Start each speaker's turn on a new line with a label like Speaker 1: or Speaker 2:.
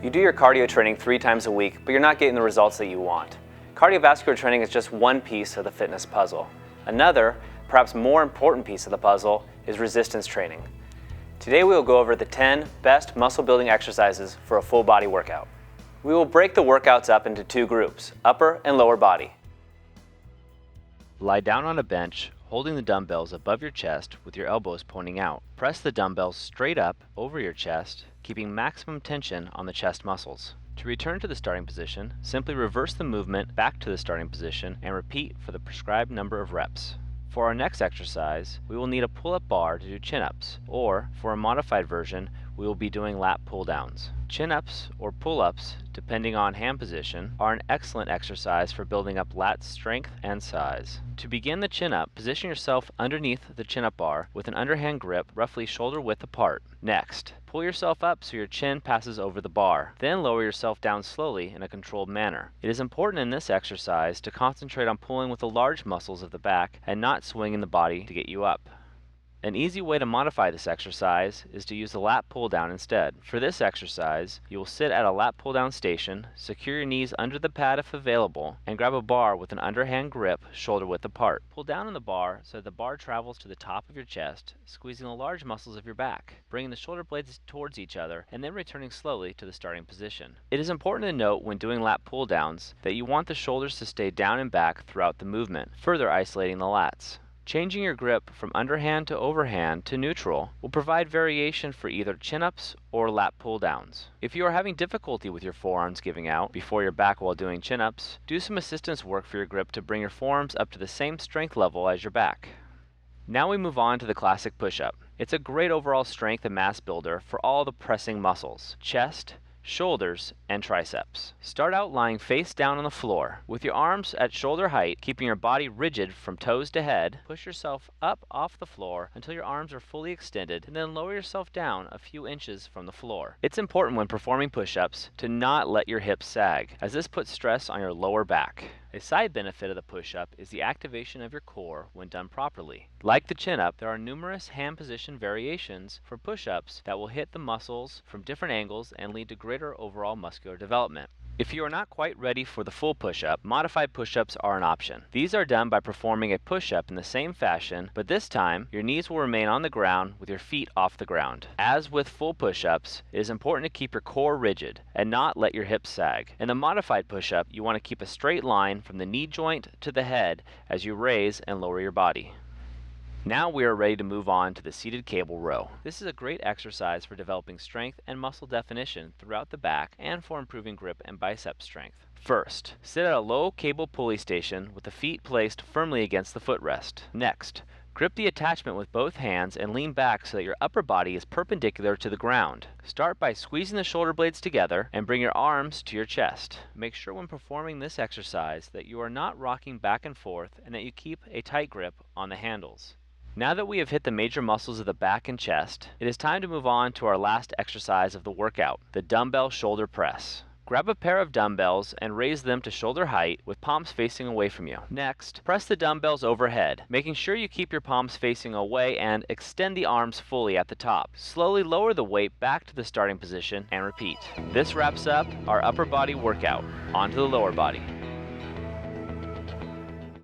Speaker 1: You do your cardio training 3 times a week, but you're not getting the results that you want. Cardiovascular training is just one piece of the fitness puzzle. Another, perhaps more important piece of the puzzle is resistance training. Today we will go over the 10 best muscle building exercises for a full body workout. We will break the workouts up into 2 groups, upper and lower body. Lie down on a bench, holding the dumbbells above your chest with your elbows pointing out. Press the dumbbells straight up over your chest, keeping maximum tension on the chest muscles. To return to the starting position, simply reverse the movement back to the starting position and repeat for the prescribed number of reps. For our next exercise, we will need a pull-up bar to do chin-ups, or for a modified version, we will be doing lat pull-downs. Chin-ups or pull-ups, depending on hand position, are an excellent exercise for building up lat strength and size. To begin the chin-up, position yourself underneath the chin-up bar with an underhand grip roughly shoulder width apart. Next, pull yourself up so your chin passes over the bar. Then lower yourself down slowly in a controlled manner. It is important in this exercise to concentrate on pulling with the large muscles of the back and not swinging the body to get you up. An easy way to modify this exercise is to use the lat pull down instead. For this exercise, you will sit at a lat pull down station, secure your knees under the pad if available, and grab a bar with an underhand grip shoulder width apart. Pull down on the bar so that the bar travels to the top of your chest, squeezing the large muscles of your back, bringing the shoulder blades towards each other, and then returning slowly to the starting position. It is important to note when doing lat pull downs that you want the shoulders to stay down and back throughout the movement, further isolating the lats. Changing your grip from underhand to overhand to neutral will provide variation for either chin-ups or lat pull-downs. If you are having difficulty with your forearms giving out before your back while doing chin-ups, do some assistance work for your grip to bring your forearms up to the same strength level as your back. Now we move on to the classic push-up. It's a great overall strength and mass builder for all the pressing muscles, chest, shoulders, and triceps. Start out lying face down on the floor. With your arms at shoulder height, keeping your body rigid from toes to head, push yourself up off the floor until your arms are fully extended, and then lower yourself down a few inches from the floor. It's important when performing push-ups to not let your hips sag, as this puts stress on your lower back. A side benefit of the push-up is the activation of your core when done properly. Like the chin-up, there are numerous hand position variations for push-ups that will hit the muscles from different angles and lead to greater overall muscular development. If you are not quite ready for the full push-up, modified push-ups are an option. These are done by performing a push-up in the same fashion, but this time, your knees will remain on the ground with your feet off the ground. As with full push-ups, it is important to keep your core rigid and not let your hips sag. In the modified push-up, you want to keep a straight line from the knee joint to the head as you raise and lower your body. Now we are ready to move on to the seated cable row. This is a great exercise for developing strength and muscle definition throughout the back and for improving grip and bicep strength. First, sit at a low cable pulley station with the feet placed firmly against the footrest. Next, grip the attachment with both hands and lean back so that your upper body is perpendicular to the ground. Start by squeezing the shoulder blades together and bring your arms to your chest. Make sure when performing this exercise that you are not rocking back and forth and that you keep a tight grip on the handles. Now that we have hit the major muscles of the back and chest, it is time to move on to our last exercise of the workout, the dumbbell shoulder press. Grab a pair of dumbbells and raise them to shoulder height with palms facing away from you. Next, press the dumbbells overhead, making sure you keep your palms facing away and extend the arms fully at the top. Slowly lower the weight back to the starting position and repeat. This wraps up our upper body workout. On to the lower body.